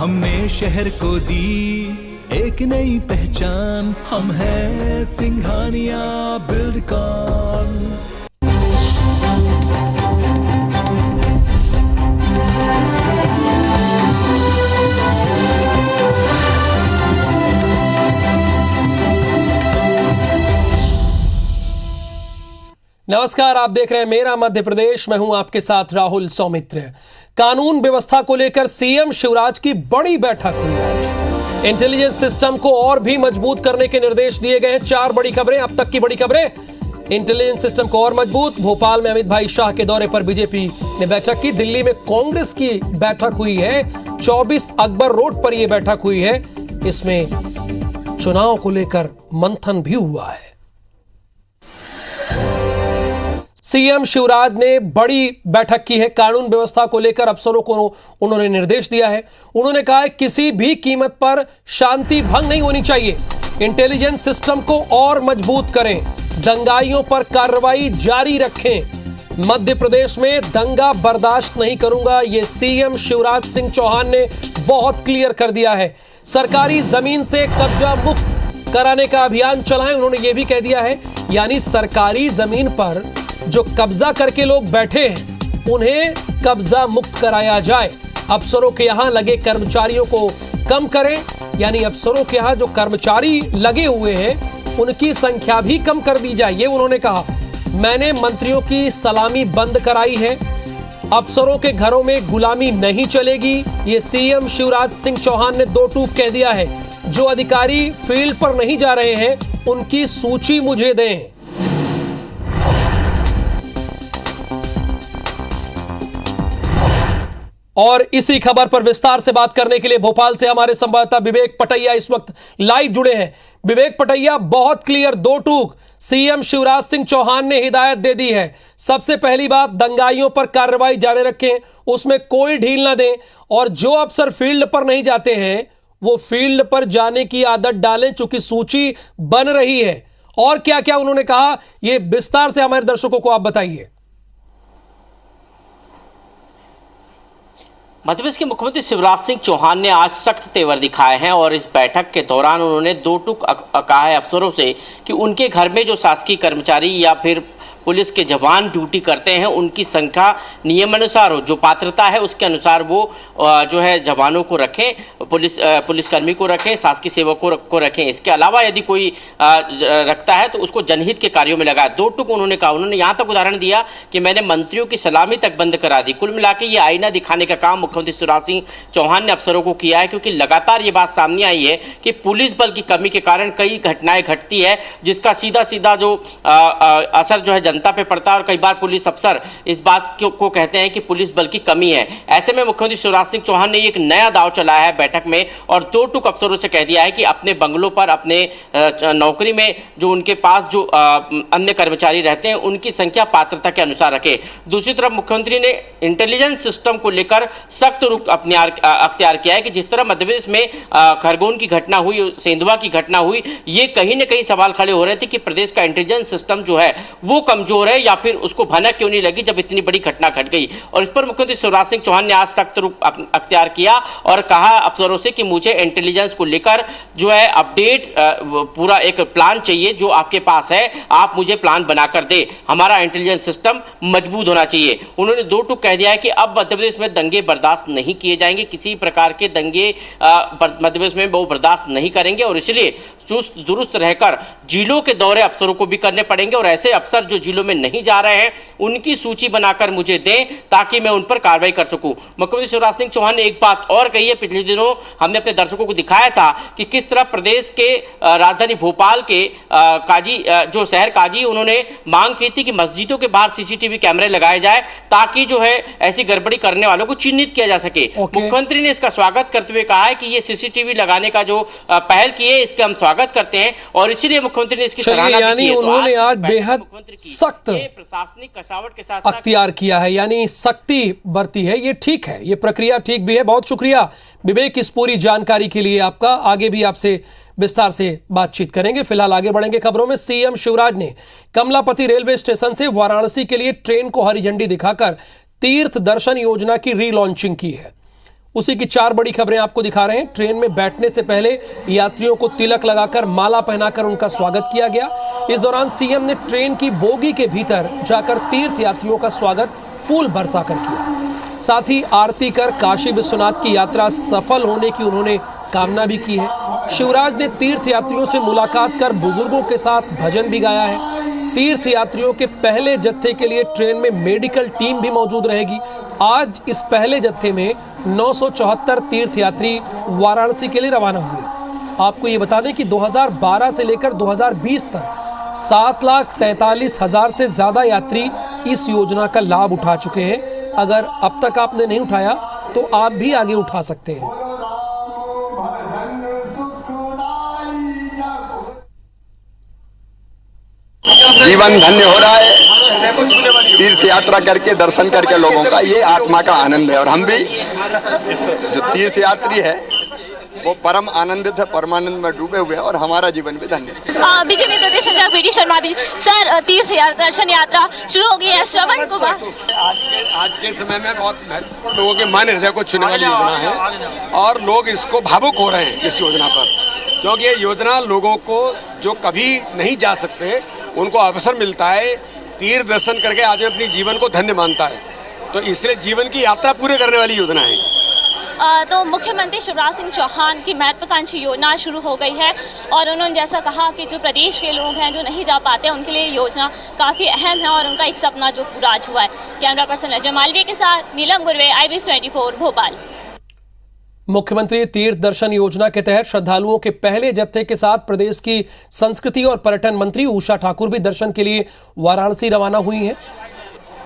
हमने शहर को दी एक नई पहचान, हम हैं सिंघानिया बिल्डकॉन। नमस्कार, आप देख रहे हैं मेरा मध्य प्रदेश। मैं हूं आपके साथ राहुल सौमित्र। कानून व्यवस्था को लेकर सीएम शिवराज की बड़ी बैठक हुई आज। इंटेलिजेंस सिस्टम को और भी मजबूत करने के निर्देश दिए गए हैं। 4 बड़ी खबरें, अब तक की बड़ी खबरें। इंटेलिजेंस सिस्टम को और मजबूत। भोपाल में अमित भाई शाह के दौरे पर बीजेपी ने बैठक की। दिल्ली में कांग्रेस की बैठक हुई है। 24 अकबर रोड पर यह बैठक हुई है। इसमें चुनाव को लेकर मंथन भी हुआ है। सीएम शिवराज ने बड़ी बैठक की है। कानून व्यवस्था को लेकर अफसरों को उन्होंने निर्देश दिया है। उन्होंने कहा है किसी भी कीमत पर शांति भंग नहीं होनी चाहिए। इंटेलिजेंस सिस्टम को और मजबूत करें। दंगाइयों पर कार्रवाई जारी रखें। मध्य प्रदेश में दंगा बर्दाश्त नहीं करूंगा, यह सीएम शिवराज सिंह चौहान ने बहुत क्लियर कर दिया है। सरकारी जमीन से कब्जा मुक्त कराने का अभियान चलाएं, उन्होंने यह भी कह दिया है। यानी सरकारी जमीन पर जो कब्जा करके लोग बैठे हैं उन्हें कब्जा मुक्त कराया जाए। अफसरों के यहां लगे कर्मचारियों को कम करें, यानी अफसरों के यहां जो कर्मचारी लगे हुए हैं उनकी संख्या भी कम कर दी जाए, ये उन्होंने कहा। मैंने मंत्रियों की सलामी बंद कराई है। अफसरों के घरों में गुलामी नहीं चलेगी, ये सीएम शिवराज सिंह चौहान ने 2 टूक कह दिया है। जो अधिकारी फील्ड पर नहीं जा रहे हैं उनकी सूची मुझे दें। और इसी खबर पर विस्तार से बात करने के लिए भोपाल से हमारे संवाददाता विवेक पटैया इस वक्त लाइव जुड़े हैं। विवेक पटैया, बहुत क्लियर 2 टूक सीएम शिवराज सिंह चौहान ने हिदायत दे दी है। सबसे पहली बात, दंगाइयों पर कार्रवाई जारी रखें, उसमें कोई ढील ना दें। और जो अफसर फील्ड पर नहीं जाते हैं वो फील्ड पर जाने की आदत डालें, चूंकि सूची बन रही है। और क्या क्या उन्होंने कहा, यह विस्तार से हमारे दर्शकों को आप बताइए। मध्य प्रदेश के मुख्यमंत्री शिवराज सिंह चौहान ने आज सख्त तेवर दिखाए हैं और इस बैठक के दौरान उन्होंने 2 टूक कहा है अफसरों से कि उनके घर में जो शासकीय कर्मचारी या फिर पुलिस के जवान ड्यूटी करते हैं उनकी संख्या नियमानुसार हो, जो पात्रता है उसके अनुसार वो जो है जवानों को रखें, पुलिसकर्मी को रखें, शासकीय सेवकों को रखें। इसके अलावा यदि कोई रखता है तो उसको जनहित के कार्यों में लगाए। 2 टूक उन्होंने कहा। उन्होंने यहाँ तक उदाहरण दिया कि मैंने मंत्रियों की सलामी तक बंद करा दी। कुल मिला के ये आईना दिखाने का काम मुख्यमंत्री शिवराज सिंह चौहान ने अफसरों को किया है, क्योंकि लगातार ये बात सामने आई है कि पुलिस बल की कमी के कारण कई घटनाएं घटती है जिसका सीधा सीधा जो असर जो है जनता पे पड़ता है। और कई बार पुलिस अफसर इस बात को कहते हैं कि पुलिस बल की कमी है। ऐसे में मुख्यमंत्री शिवराज सिंह चौहान ने एक नया दांव चलाया है बैठक में और 2 टूक अफसरों से कह दिया है कि अपने बंगलों पर, अपने नौकरी में जो उनके पास जो अन्य कर्मचारी रहते हैं उनकी संख्या पात्रता के अनुसार रखे। दूसरी तरफ मुख्यमंत्री ने इंटेलिजेंस सिस्टम को लेकर सख्त रुख अख्तियार किया है कि जिस तरह मध्य प्रदेश में खरगोन की घटना हुई, सेंधवा की घटना हुई, ये कहीं ना कहीं सवाल खड़े हो रहे थे कि प्रदेश का इंटेलिजेंस सिस्टम जो है वो कमजोर है या फिर उसको भनक क्यों नहीं लगी जब इतनी बड़ी घटना घट गई। और इस पर मुख्यमंत्री शिवराज सिंह चौहान ने आज सख्त रुख अख्तियार किया और कहा अफसरों से कि मुझे इंटेलिजेंस को लेकर जो है अपडेट पूरा एक प्लान चाहिए, जो आपके पास है आप मुझे प्लान बनाकर दे। हमारा इंटेलिजेंस सिस्टम मजबूत होना चाहिए। उन्होंने 2 टूक कह दिया है कि अब मध्य प्रदेश में दंगे बर्दाश्त नहीं किए जाएंगे। किसी प्रकार के दंगे मध्य प्रदेश में वो बर्दाश्त नहीं करेंगे और इसलिए चुस्त दुरुस्त रहकर जिलों के दौरे अफसरों को भी करने पड़ेंगे और ऐसे अफसर जो जिलों में नहीं जा रहे हैं उनकी सूची बनाकर मुझे दें ताकि मैं उन पर कार्रवाई कर सकूं। मुख्यमंत्री शिवराज सिंह चौहान ने एक बात और कही है। पिछले दिनों हमने अपने दर्शकों को दिखाया था कि किस तरह प्रदेश के राजधानी भोपाल के काजी, जो शहर काजी, उन्होंने मांग की थी कि मस्जिदों के बाहर सीसीटीवी कैमरे लगाए जाए ताकि जो है ऐसी गड़बड़ी करने वालों को चिन्हित किया जा सके। मुख्यमंत्री ने इसका स्वागत करते हुए कहा है कि ये सीसीटीवी लगाने का जो पहल की है इसके हम स्वागत करते हैं और इसीलिए मुख्यमंत्री ने इसकी सराहना की है। उन्होंने आज बेहद सख्त प्रशासनिक कसावट के साथ अख्तियार किया है, यानी सख्ती बरती है। ये ठीक है, ये प्रक्रिया ठीक भी है। बहुत शुक्रिया विवेक इस पूरी जानकारी के लिए आपका। आगे भी आपसे विस्तार से बातचीत करेंगे। फिलहाल आगे बढ़ेंगे खबरों में। सीएम शिवराज ने कमलापति रेलवे स्टेशन से वाराणसी के लिए ट्रेन को हरी झंडी दिखाकर तीर्थ दर्शन योजना की रीलॉन्चिंग की है। उसी की 4 बड़ी खबरें आपको दिखा रहे हैं। ट्रेन में बैठने से पहले यात्रियों को तिलक लगाकर माला पहनाकर उनका स्वागत किया गया। इस दौरान सीएम ने ट्रेन की बोगी के भीतर जाकर तीर्थ यात्रियों का स्वागत फूल बरसाकर किया। साथ ही आरती कर काशी विश्वनाथ की यात्रा सफल होने की उन्होंने कामना भी की है। शिवराज ने तीर्थ यात्रियों से मुलाकात कर बुजुर्गों के साथ भजन भी गाया है। तीर्थ यात्रियों के पहले जत्थे के लिए ट्रेन में मेडिकल टीम भी मौजूद रहेगी। आज इस पहले जत्थे में 974 तीर्थ यात्री वाराणसी के लिए रवाना हुए। आपको ये बता दें कि 2012 से लेकर 2020 तक 7,43,000 से ज्यादा यात्री इस योजना का लाभ उठा चुके हैं। अगर अब तक आपने नहीं उठाया तो आप भी आगे उठा सकते हैं। जीवन धन्य हो रहा है तीर्थ यात्रा करके, दर्शन करके लोगों का ये आत्मा का आनंद है। और हम भी जो तीर्थ यात्री है वो परम आनंदित है, परमानंद में डूबे हुए हैं और हमारा जीवन भी धन्य है। बीजेपी प्रदेश अध्यक्ष बीडी शर्मा भी सर, तीर्थ दर्शन यात्रा शुरू हो गई है श्रवण कुमार। आज के समय में बहुत महत्वपूर्ण लोगों के मन हृदय को छूने वाली योजना है और लोग इसको भावुक हो रहे हैं इस योजना पर, क्योंकि ये योजना लोगों को जो कभी नहीं जा सकते उनको अवसर मिलता है। तीर्थ दर्शन करके आदमी अपनी जीवन को धन्य मानता है, तो इसलिए जीवन की यात्रा पूरे करने वाली योजना है। तो मुख्यमंत्री शिवराज सिंह चौहान की महत्वाकांक्षी योजना शुरू हो गई है और उन्होंने जैसा कहा कि जो प्रदेश के लोग हैं जो नहीं जा पाते उनके लिए योजना काफ़ी अहम है और उनका एक सपना जो पूरा आज हुआ है। कैमरा पर्सन अजय मालवीय के साथ नीलम गुरवे, IBC 24 भोपाल। मुख्यमंत्री तीर्थ दर्शन योजना के तहत श्रद्धालुओं के पहले जत्थे के साथ प्रदेश की संस्कृति और पर्यटन मंत्री उषा ठाकुर भी दर्शन के लिए वाराणसी रवाना हुई हैं।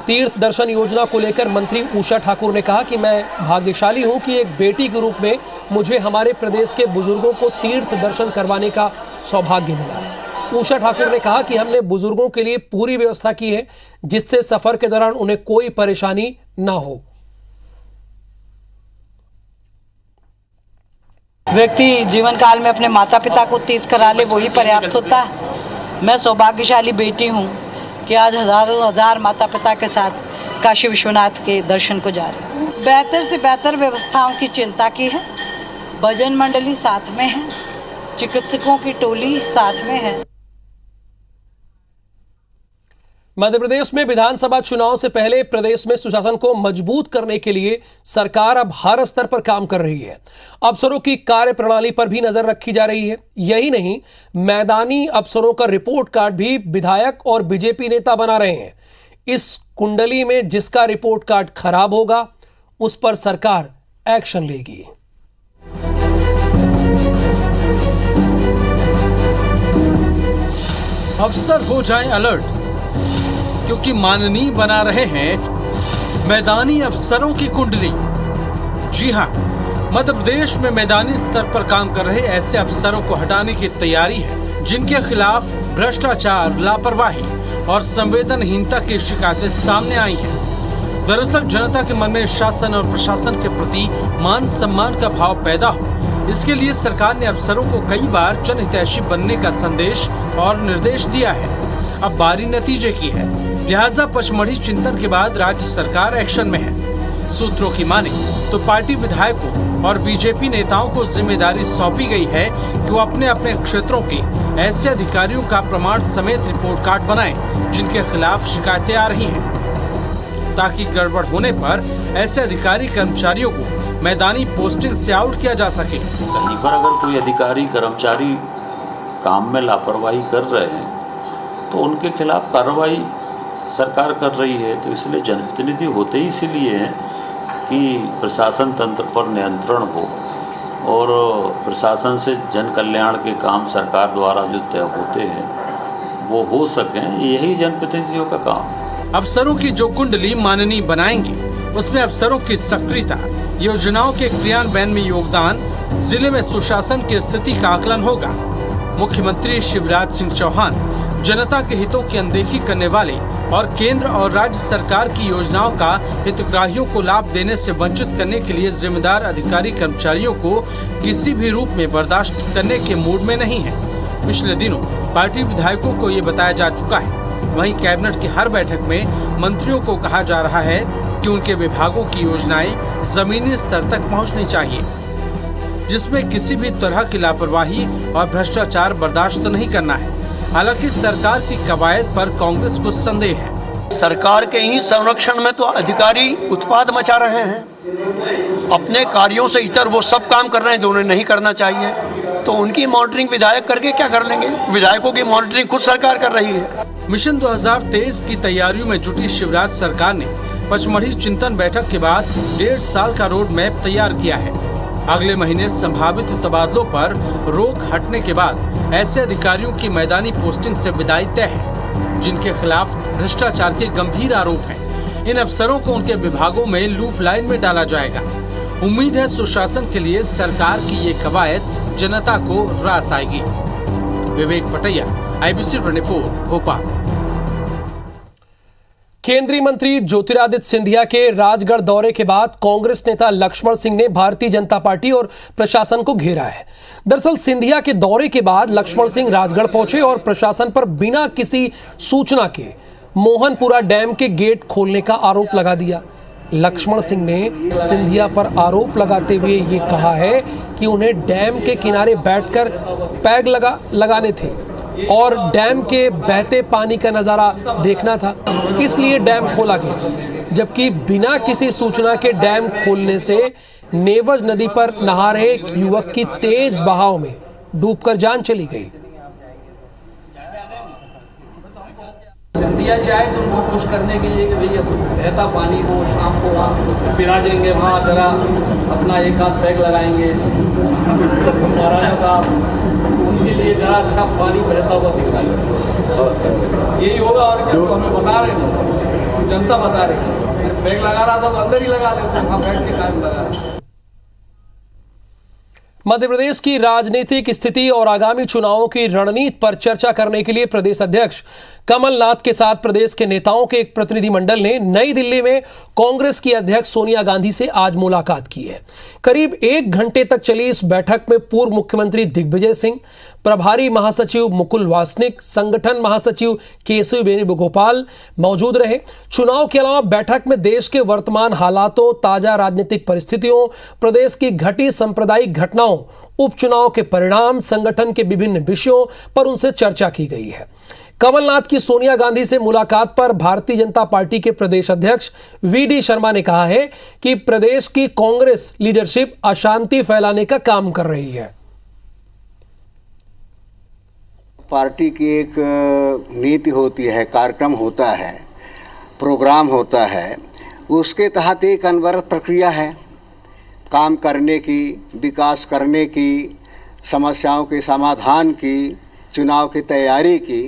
तीर्थ दर्शन योजना को लेकर मंत्री उषा ठाकुर ने कहा कि मैं भाग्यशाली हूं कि एक बेटी के रूप में मुझे हमारे प्रदेश के बुजुर्गों को तीर्थ दर्शन करवाने का सौभाग्य मिला है। उषा ठाकुर ने कहा कि हमने बुजुर्गों के लिए पूरी व्यवस्था की है जिससे सफर के दौरान उन्हें कोई परेशानी ना हो। व्यक्ति जीवन काल में अपने माता पिता को तीर्थ करा ले वही पर्याप्त होता है। मैं सौभाग्यशाली बेटी हूँ कि आज हजारों हजार माता पिता के साथ काशी विश्वनाथ के दर्शन को जा रहे हैं। बेहतर से बेहतर व्यवस्थाओं की चिंता की है। भजन मंडली साथ में है, चिकित्सकों की टोली साथ में है। मध्य प्रदेश में विधानसभा चुनाव से पहले प्रदेश में सुशासन को मजबूत करने के लिए सरकार अब हर स्तर पर काम कर रही है। अफसरों की कार्यप्रणाली पर भी नजर रखी जा रही है। यही नहीं, मैदानी अफसरों का रिपोर्ट कार्ड भी विधायक और बीजेपी नेता बना रहे हैं। इस कुंडली में जिसका रिपोर्ट कार्ड खराब होगा उस पर सरकार एक्शन लेगी। अफसर हो जाएं अलर्ट, क्योंकि माननीय बना रहे हैं मैदानी अफसरों की कुंडली। जी हां, मध्य प्रदेश में मैदानी स्तर पर काम कर रहे ऐसे अफसरों को हटाने की तैयारी है जिनके खिलाफ भ्रष्टाचार, लापरवाही और संवेदनहीनता की शिकायतें सामने आई हैं। दरअसल जनता के मन में शासन और प्रशासन के प्रति मान सम्मान का भाव पैदा हो, इसके लिए सरकार ने अफसरों को कई बार जनहितैषी बनने का संदेश और निर्देश दिया है। अब बारी नतीजे की है, लिहाजा पचमढ़ी चिंतन के बाद राज्य सरकार एक्शन में है। सूत्रों की माने तो पार्टी विधायकों और बीजेपी नेताओं को जिम्मेदारी सौंपी गई है कि वो अपने अपने क्षेत्रों के ऐसे अधिकारियों का प्रमाण समेत रिपोर्ट कार्ड बनाएं जिनके खिलाफ शिकायतें आ रही हैं, ताकि गड़बड़ होने पर ऐसे अधिकारी कर्मचारियों को मैदानी पोस्टिंग से आउट किया जा सके। कहीं पर अगर कोई अधिकारी कर्मचारी काम में लापरवाही कर रहे हैं तो उनके खिलाफ कार्रवाई सरकार कर रही है। तो इसलिए जनप्रतिनिधि होते ही इसीलिए हैं कि प्रशासन तंत्र पर नियंत्रण हो और प्रशासन से जन कल्याण के काम सरकार द्वारा जो तय होते हैं वो हो सकें, यही जनप्रतिनिधियों का काम। अफसरों की जो कुंडली माननीय बनाएंगे उसमें अफसरों की सक्रियता, योजनाओं के क्रियान्वयन में योगदान, जिले में सुशासन की स्थिति का आकलन होगा। मुख्यमंत्री शिवराज सिंह चौहान जनता के हितों की अनदेखी करने वाले और केंद्र और राज्य सरकार की योजनाओं का हितग्राहियों को लाभ देने से वंचित करने के लिए जिम्मेदार अधिकारी कर्मचारियों को किसी भी रूप में बर्दाश्त करने के मूड में नहीं है। पिछले दिनों पार्टी विधायकों को ये बताया जा चुका है। वहीं कैबिनेट की हर बैठक में मंत्रियों को कहा जा रहा है कि उनके विभागों की योजनाएं जमीनी स्तर तक पहुंचनी चाहिए, जिसमें किसी भी तरह की लापरवाही और भ्रष्टाचार बर्दाश्त नहीं करना है। हालांकि सरकार की कवायद पर कांग्रेस को संदेह है। सरकार के ही संरक्षण में तो अधिकारी उत्पाद मचा रहे हैं, अपने कार्यों से इतर वो सब काम कर रहे हैं जो उन्हें नहीं करना चाहिए, तो उनकी मॉनिटरिंग विधायक करके क्या कर लेंगे? विधायकों की मॉनिटरिंग खुद सरकार कर रही है। मिशन 2023 की तैयारियों में जुटी शिवराज सरकार ने पचमढ़ी चिंतन बैठक के बाद 1.5 साल का रोड मैप तैयार किया है। अगले महीने संभावित तबादलों पर रोक हटने के बाद ऐसे अधिकारियों की मैदानी पोस्टिंग से विदाई तय है जिनके खिलाफ भ्रष्टाचार के गंभीर आरोप हैं। इन अफसरों को उनके विभागों में लूप लाइन में डाला जाएगा। उम्मीद है सुशासन के लिए सरकार की ये कवायद जनता को रास आएगी। विवेक पटैया, IBC 24, भोपाल। केंद्रीय मंत्री ज्योतिरादित्य सिंधिया के राजगढ़ दौरे के बाद कांग्रेस नेता लक्ष्मण सिंह ने भारतीय जनता पार्टी और प्रशासन को घेरा है। दरअसल सिंधिया के दौरे के बाद लक्ष्मण सिंह राजगढ़ पहुंचे और प्रशासन पर बिना किसी सूचना के मोहनपुरा डैम के गेट खोलने का आरोप लगा दिया। लक्ष्मण सिंह ने सिंधिया पर आरोप लगाते हुए ये कहा है कि उन्हें डैम के किनारे बैठकर पैग लगाने थे और डैम के बहते पानी का नज़ारा देखना था, इसलिए डैम खोला गया। जबकि बिना किसी सूचना के डैम खोलने से नेवज नदी पर नहा रहे एक युवक की तेज बहाव में डूबकर जान चली गई। सिंधिया जी आए तो उनको खुश करने के लिए कि भैया बहता पानी वो शाम को वहाँ पिला देंगे, वहाँ जरा अपना एक हाथ पैक लगाएंगे। महाराजा साहब उनके लिए जरा अच्छा पानी बहता हुआ दिख रहा है, यही होगा। और क्या हमें बता रहे हैं, जनता बता रही है, पैक लगा रहा था तो अंदर ही लगा लेते, वहाँ बैठ के काम लगा रहे। मध्य प्रदेश की राजनीतिक स्थिति और आगामी चुनावों की रणनीति पर चर्चा करने के लिए प्रदेश अध्यक्ष कमलनाथ के साथ प्रदेश के नेताओं के एक प्रतिनिधिमंडल ने नई दिल्ली में कांग्रेस की अध्यक्ष सोनिया गांधी से आज मुलाकात की है। करीब 1 घंटे तक चली इस बैठक में पूर्व मुख्यमंत्री दिग्विजय सिंह, प्रभारी महासचिव मुकुल वासनिक, संगठन महासचिव केशव वेणुगोपाल मौजूद रहे। चुनाव के अलावा बैठक में देश के वर्तमान हालातों, ताजा राजनीतिक परिस्थितियों, प्रदेश की घटी सांप्रदायिक घटनाओं, उपचुनाव के परिणाम, संगठन के विभिन्न विषयों पर उनसे चर्चा की गई है। कमलनाथ की सोनिया गांधी से मुलाकात पर भारतीय जनता पार्टी के प्रदेश अध्यक्ष VD शर्मा ने कहा है कि प्रदेश की कांग्रेस लीडरशिप अशांति फैलाने का काम कर रही है। पार्टी की एक नीति होती है, कार्यक्रम होता है, प्रोग्राम होता है, उसके तहत एक अनवरत प्रक्रिया है काम करने की, विकास करने की, समस्याओं के समाधान की, चुनाव की तैयारी की।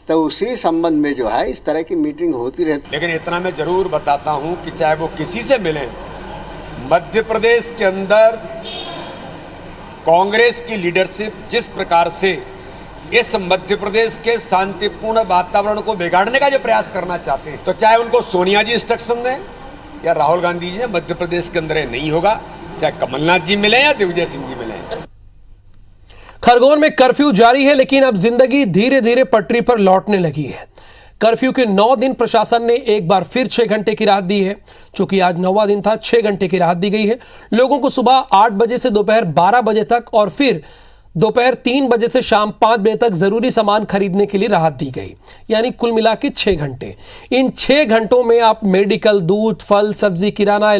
तो उसी संबंध में जो है इस तरह की मीटिंग होती रहती। लेकिन इतना मैं जरूर बताता हूं कि चाहे वो किसी से मिलें, मध्य प्रदेश के अंदर कांग्रेस की लीडरशिप जिस प्रकार से इस मध्य प्रदेश के शांतिपूर्ण वातावरण को बिगाड़ने का जो प्रयास करना चाहते हैं, तो चाहे उनको सोनिया जी इंस्ट्रक्शन दें या राहुल गांधी जी, मध्य प्रदेश के अंदर नहीं होगा। चाहे कमलनाथ जी मिले या दिग्विजय सिंह जी मिले। खरगोन में कर्फ्यू जारी है, लेकिन अब जिंदगी धीरे धीरे पटरी पर लौटने लगी है। कर्फ्यू के 9 दिन प्रशासन ने एक बार फिर 6 घंटे की राहत दी है। चूंकि आज 9वां दिन था, 6 घंटे की राहत दी गई है। लोगों को सुबह 8 बजे से दोपहर 12 बजे तक और फिर दोपहर 3 बजे से शाम 5 बजे तक जरूरी सामान खरीदने के लिए राहत दी गई, यानी कुल मिला के 6 घंटे। इन 6 घंटों में आप मेडिकल, दूध, फल, सब्जी, किराना,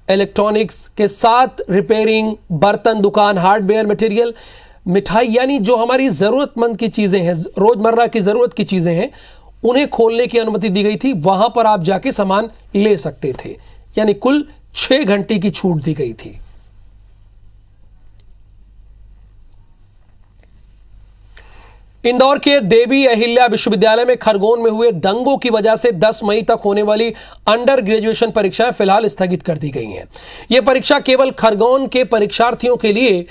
इलेक्ट्रॉनिक्स के साथ रिपेयरिंग, बर्तन दुकान, हार्डवेयर मटेरियल, मिठाई, यानी जो हमारी ज़रूरतमंद की चीज़ें हैं, रोज़मर्रा की ज़रूरत की चीज़ें हैं, उन्हें खोलने की अनुमति दी गई थी। वहां पर आप जाके सामान ले सकते थे, यानी कुल 6 घंटे की छूट दी गई थी। इंदौर के देवी अहिल्या विश्वविद्यालय में खरगोन में हुए दंगों की वजह से 10 मई तक होने वाली अंडर ग्रेजुएशन परीक्षाएं फिलहाल स्थगित कर दी गई हैं। यह परीक्षा केवल खरगोन के परीक्षार्थियों के लिए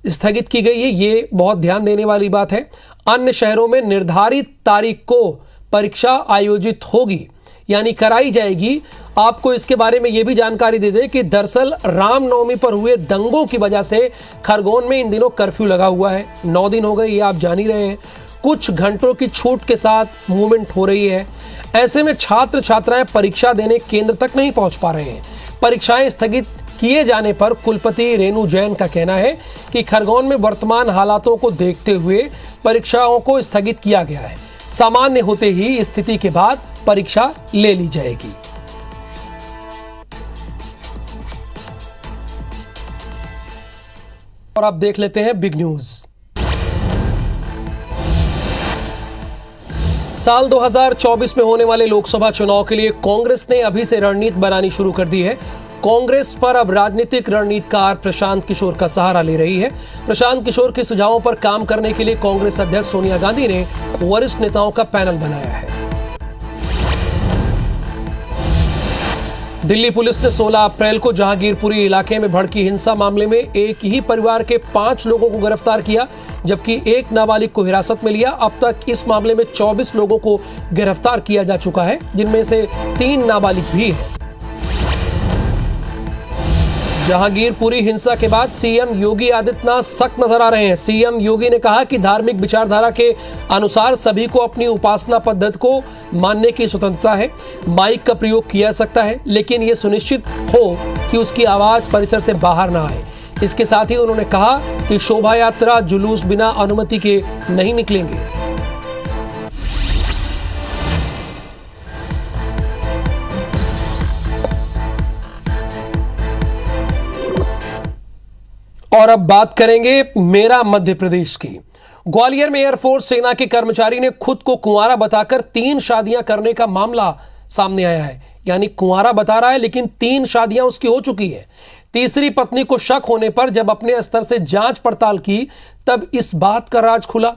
स्थगित की गई है। ये बहुत ध्यान देने वाली बात है। अन्य शहरों में निर्धारित तारीख को परीक्षा आयोजित होगी, यानी कराई जाएगी। आपको इसके बारे में यह भी जानकारी दे दें कि दरअसल रामनवमी पर हुए दंगों की वजह से खरगोन में इन दिनों कर्फ्यू लगा हुआ है। 9 दिन हो गए, ये आप जान ही रहे हैं। कुछ घंटों की छूट के साथ मूवमेंट हो रही है। ऐसे में छात्र छात्राएं परीक्षा देने केंद्र तक नहीं पहुंच पा रहे हैं। परीक्षाएं स्थगित किए जाने पर कुलपति रेणु जैन का कहना है कि खरगोन में वर्तमान हालातों को देखते हुए परीक्षाओं को स्थगित किया गया है। सामान्य होते ही स्थिति के बाद परीक्षा ले ली जाएगी। और अब देख लेते हैं बिग न्यूज। साल 2024 में होने वाले लोकसभा चुनाव के लिए कांग्रेस ने अभी से रणनीति बनानी शुरू कर दी है। कांग्रेस पर अब राजनीतिक रणनीतिकार प्रशांत किशोर का सहारा ले रही है। प्रशांत किशोर के सुझावों पर काम करने के लिए कांग्रेस अध्यक्ष सोनिया गांधी ने वरिष्ठ नेताओं का पैनल बनाया है। दिल्ली पुलिस ने 16 अप्रैल को जहांगीरपुरी इलाके में भड़की हिंसा मामले में एक ही परिवार के 5 लोगों को गिरफ्तार किया, जबकि एक नाबालिग को हिरासत में लिया। अब तक इस मामले में 24 लोगों को गिरफ्तार किया जा चुका है, जिनमें से 3 नाबालिग भी हैं। जहांगीरपुरी हिंसा के बाद सीएम योगी आदित्यनाथ सख्त नजर आ रहे हैं। सीएम योगी ने कहा कि धार्मिक विचारधारा के अनुसार सभी को अपनी उपासना पद्धति को मानने की स्वतंत्रता है। माइक का प्रयोग किया जा सकता है, लेकिन यह सुनिश्चित हो कि उसकी आवाज परिसर से बाहर ना आए। इसके साथ ही उन्होंने कहा कि शोभा यात्रा जुलूस बिना अनुमति के नहीं निकलेंगे। और अब बात करेंगे मेरा मध्य प्रदेश की। ग्वालियर में एयरफोर्स सेना के कर्मचारी ने खुद को कुंवारा बताकर 3 शादियां करने का मामला सामने आया है। यानी कुंवारा बता रहा है, लेकिन 3 शादियां उसकी हो चुकी है। तीसरी पत्नी को शक होने पर जब अपने स्तर से जांच पड़ताल की, तब इस बात का राज खुला।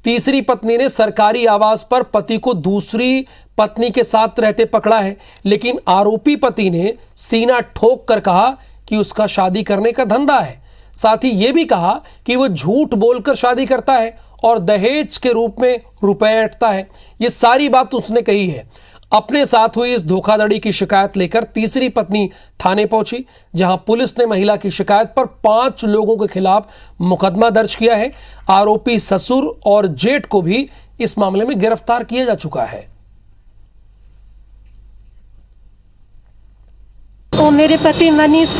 तीसरी पत्नी ने सरकारी आवास पर पति को दूसरी पत्नी के साथ रहते पकड़ा है, लेकिन आरोपी पति ने सीना ठोक कर कहा कि उसका शादी करने का धंधा है। साथ ही यह भी कहा कि वो झूठ बोलकर शादी करता है और दहेज के रूप में रुपए ऐंठता है। ये सारी बात उसने कही है। अपने साथ हुई इस धोखाधड़ी की शिकायत लेकर तीसरी पत्नी थाने पहुंची, जहां पुलिस ने महिला की शिकायत पर 5 लोगों के खिलाफ मुकदमा दर्ज किया है। आरोपी ससुर और जेठ को भी इस मामले में गिरफ्तार किया जा चुका है। और मेरे पति मनीष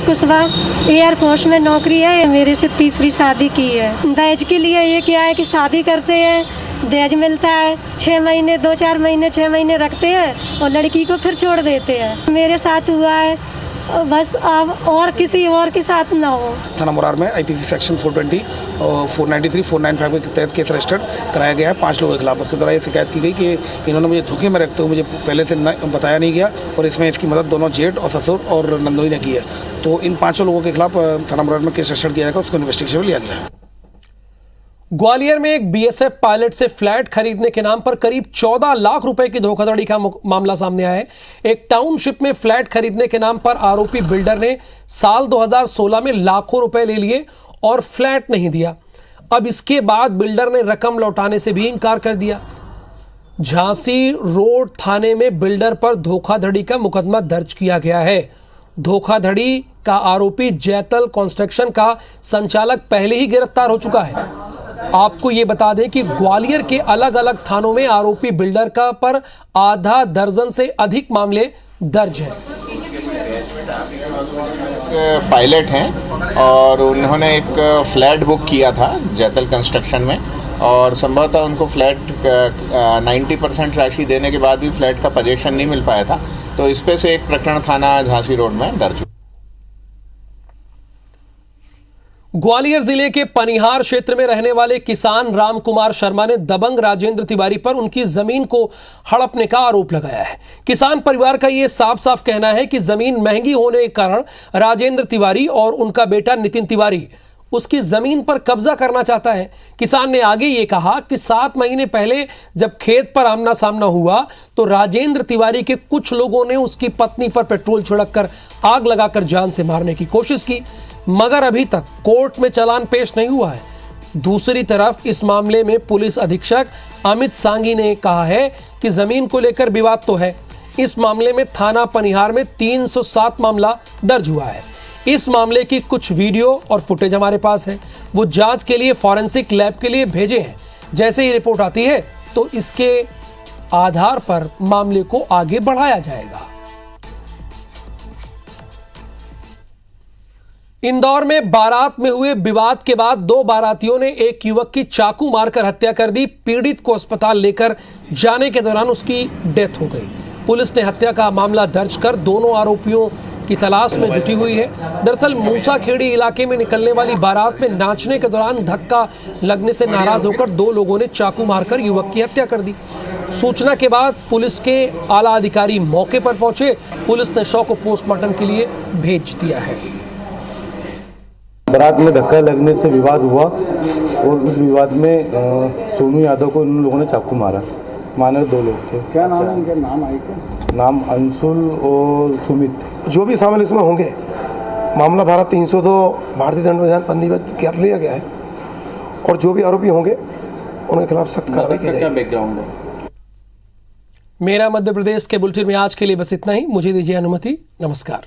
कुशवाहा एयरफोर्स में नौकरी है। मेरे से तीसरी शादी की है। दहेज के लिए ये क्या है कि शादी करते हैं, दहेज मिलता है, 6 महीने 2-4 महीने 6 महीने रखते हैं और लड़की को फिर छोड़ देते हैं। मेरे साथ हुआ है, बस अब और किसी और के साथ ना हो। थाना मुरार में आईपीसी सेक्शन 420 और 493, 495 के तहत केस रजिस्टर्ड कराया गया है 5 लोगों के खिलाफ। उसके द्वारा ये शिकायत की गई कि इन्होंने मुझे धोखे में रखते हुए मुझे पहले से बताया नहीं गया और इसमें इसकी मदद दोनों जेठ और ससुर और नंदोई ने की है। तो इन 5 लोगों के खिलाफ थाना मुरार में केस रजिस्टर्ड किया जाएगा, उसको इन्वेस्टिगेशन में लिया गया है। ग्वालियर में एक बीएसएफ पायलट से फ्लैट खरीदने के नाम पर करीब 14 लाख रुपए की धोखाधड़ी का मामला सामने आया है। एक टाउनशिप में फ्लैट खरीदने के नाम पर आरोपी बिल्डर ने साल 2016 में लाखों रुपए ले लिए और फ्लैट नहीं दिया। अब इसके बाद बिल्डर ने रकम लौटाने से भी इंकार कर दिया। झांसी रोड थाने में बिल्डर पर धोखाधड़ी का मुकदमा दर्ज किया गया है। धोखाधड़ी का आरोपी जैतल कंस्ट्रक्शन का संचालक पहले ही गिरफ्तार हो चुका है। आपको ये बता दें कि ग्वालियर के अलग अलग थानों में आरोपी बिल्डर का पर आधा दर्जन से अधिक मामले दर्ज हैं। पायलट हैं और उन्होंने एक फ्लैट बुक किया था जैतल कंस्ट्रक्शन में और संभवतः उनको फ्लैट 90% राशि देने के बाद भी फ्लैट का पोजीशन नहीं मिल पाया था। तो इस पे से एक प्रकरण थाना झांसी रोड में दर्ज। ग्वालियर जिले के पनिहार क्षेत्र में रहने वाले किसान रामकुमार शर्मा ने दबंग राजेंद्र तिवारी पर उनकी जमीन को हड़पने का आरोप लगाया है। किसान परिवार का यह साफ साफ कहना है कि जमीन महंगी होने के कारण राजेंद्र तिवारी और उनका बेटा नितिन तिवारी उसकी जमीन पर कब्जा करना चाहता है। किसान ने आगे ये कहा कि 7 महीने पहले जब खेत पर आमना सामना हुआ तो राजेंद्र तिवारी के कुछ लोगों ने उसकी पत्नी पर पेट्रोल छिड़ककर आग लगाकर जान से मारने की कोशिश की, मगर अभी तक कोर्ट में चालान पेश नहीं हुआ है। दूसरी तरफ इस मामले में पुलिस अधीक्षक अमित सांगी ने कहा है कि जमीन को लेकर विवाद तो है। इस मामले में थाना पनिहार में 307 मामला दर्ज हुआ है। इस मामले की कुछ वीडियो और फुटेज हमारे पास है, वो जांच के लिए फॉरेंसिक लैब के लिए भेजे हैं। जैसे ही रिपोर्ट आती है तो इसके आधार पर मामले को आगे बढ़ाया जाएगा। इंदौर में बारात में हुए विवाद के बाद 2 बारातियों ने एक युवक की चाकू मारकर हत्या कर दी। पीड़ित को अस्पताल लेकर जाने के दौरान उसकी डेथ हो गई। पुलिस ने हत्या का मामला दर्ज कर दोनों आरोपियों की तलाश में जुटी हुई है। दरअसल मूसाखेड़ी इलाके में निकलने वाली बारात में नाचने के दौरान धक्का लगने से नाराज होकर 2 लोगों ने चाकू मारकर युवक की हत्या कर दी। सूचना के बाद पुलिस के आला अधिकारी मौके पर पहुंचे। पुलिस ने शव को पोस्टमार्टम के लिए भेज दिया है। बारात में धक्का लगने से विवाद हुआ और उस विवाद में सोनू यादव को इन लोगों ने चाकू मारा। माने 2 लोग थे। क्या नाम है इनका? नाम आई क्या? नाम अंशुल और सुमित। जो भी शामिल इसमें होंगे, मामला धारा 302 भारतीय दंड विधान पंजीबद्ध कर लिया गया है और जो भी आरोपी होंगे उनके खिलाफ सख्त कार्रवाई की जाएगी। मेरा मध्य प्रदेश के बुलेटिन में आज के लिए बस इतना ही। मुझे दीजिए अनुमति। नमस्कार।